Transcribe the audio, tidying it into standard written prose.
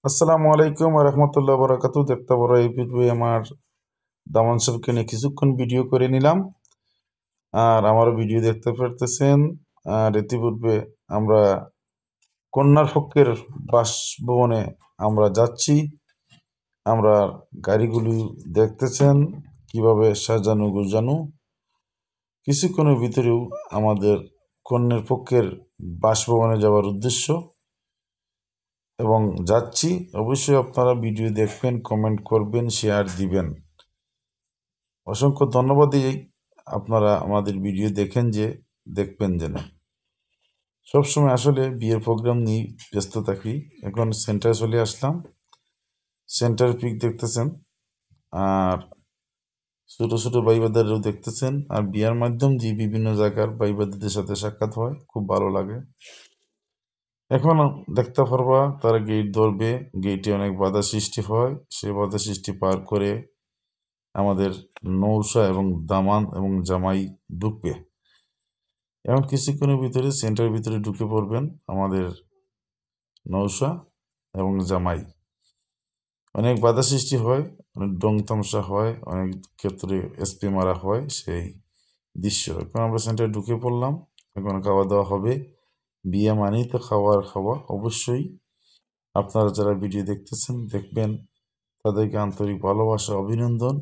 আসসালামু আলাইকুম রহমতুল্লাহ বরাকাতু। দেখতে পারো এই পূর্বে আমার দামান সাহেবকে নিয়ে কিছুক্ষণ ভিডিও করে নিলাম, আর আমারও ভিডিও দেখতে পারতেছেন। আর ইতিপূর্বে আমরা কন্যার পক্ষের বাসভবনে আমরা যাচ্ছি। আমরা গাড়িগুলি দেখতেছেন কিভাবে সাজানো গোজানো। কিছুক্ষণের ভিতরেও আমাদের কন্যার পক্ষের বাসভবনে যাওয়ার উদ্দেশ্য এবং যাচ্ছি। অবশ্যই আপনারা ভিডিও দেখবেন, কমেন্ট করবেন, শেয়ার দিবেন। অসংখ্য ধন্যবাদ। আপনারা আমাদের ভিডিও দেখবেন যেন। সবসময় আসলে বিয়ের প্রোগ্রাম নিয়ে ব্যস্ত থাকি। এখন সেন্টারে চলে আসলাম, সেন্টার পিক দেখতেছেন, আর ছোটো ছোটো ভাইবাদারও দেখতেছেন। আর বিয়ার মাধ্যম দিয়ে বিভিন্ন জায়গার ভাইবাদারদের সাথে সাক্ষাৎ হয়, খুব ভালো লাগে। এখন দেখতে পারবা তারা গেট ধরবে, গেটে অনেক বাধা সৃষ্টি হয়। সেই বাধা সৃষ্টি পার করে আমাদের নৌশা এবং দামান এবং জামাই ঢুকবে। এখন কিছুক্ষণের ভিতরে সেন্টারের ভিতরে ঢুকে পড়বেন আমাদের নৌশা এবং জামাই। অনেক বাধা সৃষ্টি হয়, অনেক ডং তামসা হয়, অনেক ক্ষেত্রে এসপি মারা হয়, সেই দৃশ্য। এখন আমরা সেন্টারে ঢুকে পড়লাম, এখন খাওয়া দাওয়া হবে। বিয়ে মানেই তো খাওয়া। অবশ্যই আপনারা যারা ভিডিও দেখতেছেন দেখবেন, তাদেরকে আন্তরিক ভালোবাসা, অভিনন্দন।